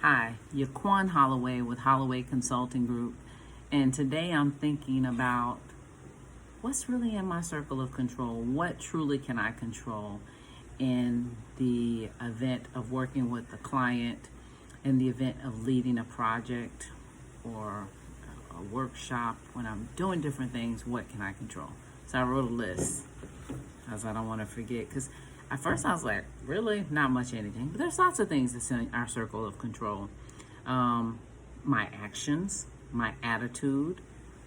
Hi, Yaquan Holloway with Holloway Consulting Group, and today I'm thinking about what's really in my circle of control. What truly can I control in the event of working with a client, in the event of leading a project or a workshop, when I'm doing different things, what can I control? So I wrote a list, as I don't want to forget, because at first I was like, really? Not much anything. But there's lots of things that's in our circle of control. My actions, my attitude,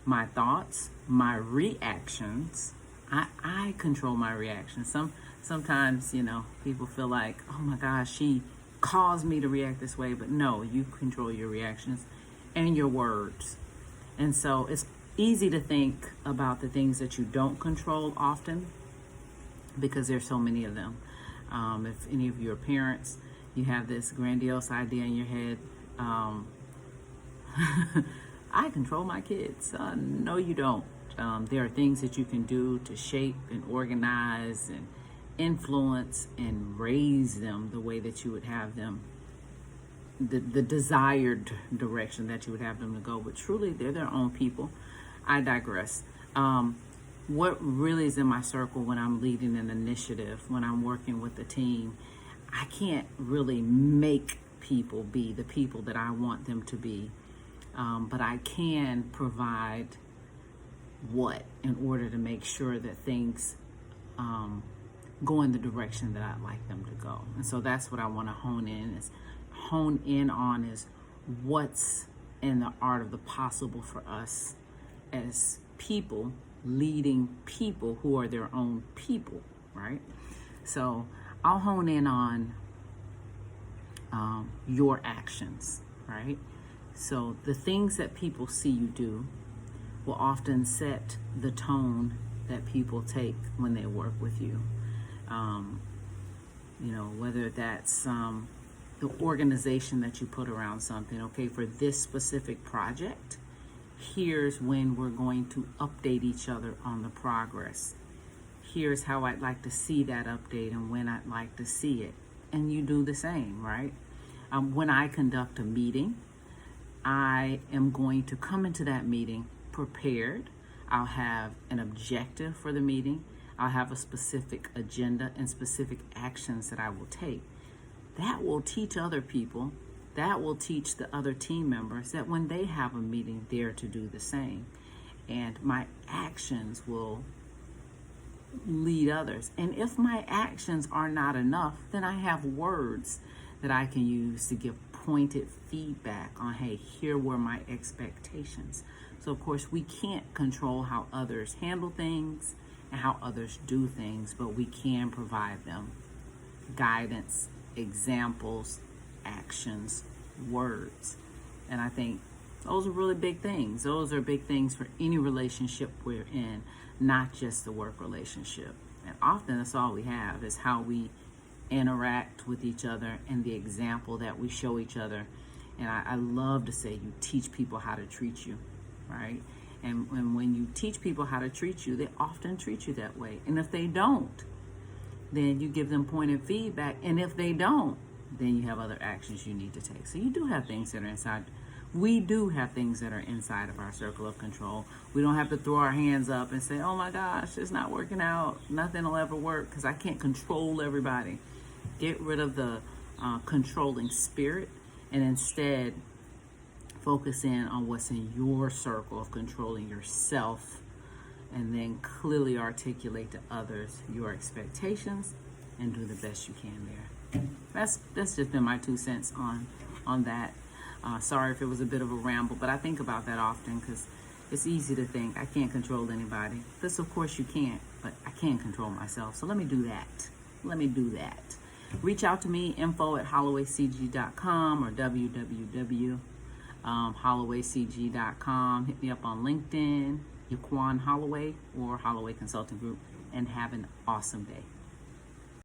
my thoughts, my reactions. I control my reactions. Sometimes, people feel like, oh my gosh, she caused me to react this way. But no, you control your reactions and your words. And so it's easy to think about the things that you don't control often, because there's so many of them. If any of you are parents, you have this grandiose idea in your head. I control my kids. No, you don't. There are things that you can do to shape and organize and influence and raise them the way that you would have them, the desired direction that you would have them to go. But truly, they're their own people. I digress. What really is in my circle when I'm leading an initiative, when I'm working with a team, I can't really make people be the people that I want them to be, but I can provide what in order to make sure that things go in the direction that I'd like them to go. And so that's what I want to hone in on is what's in the art of the possible for us as people, leading people who are their own people, right? So I'll hone in on your actions, right? So the things that people see you do will often set the tone that people take when they work with you. Whether that's the organization that you put around something. Okay, for this specific project, here's when we're going to update each other on the progress. Here's how I'd like to see that update and when I'd like to see it. And you do the same, right? When I conduct a meeting, I am going to come into that meeting prepared. I'll have an objective for the meeting. I'll have a specific agenda and specific actions that I will take. That will teach other people. That will teach the other team members that when they have a meeting, they're to do the same. And my actions will lead others. And if my actions are not enough, then I have words that I can use to give pointed feedback on, hey, here were my expectations. So, of course, we can't control how others handle things and how others do things, but we can provide them guidance, examples, actions, words. And I think those are really big things. Those are big things for any relationship we're in, not just the work relationship. And often that's all we have is how we interact with each other and the example that we show each other. And I love to say you teach people how to treat you, right? And when you teach people how to treat you, they often treat you that way. And if they don't, then you give them pointed feedback. And if they don't, then you have other actions you need to take. So you do have things that are inside. We do have things that are inside of our circle of control. We don't have to throw our hands up and say, oh my gosh, it's not working out. Nothing will ever work because I can't control everybody. Get rid of the controlling spirit and instead focus in on what's in your circle of controlling yourself, and then clearly articulate to others your expectations and do the best you can there. That's just been my 2 cents on that. Sorry if it was a bit of a ramble, but I think about that often because it's easy to think I can't control anybody. This, of course, you can't, but I can control myself. So let me do that. Reach out to me, info@hollowaycg.com or www.hollowaycg.com. Hit me up on LinkedIn, Yaquan Holloway or Holloway Consulting Group, and have an awesome day.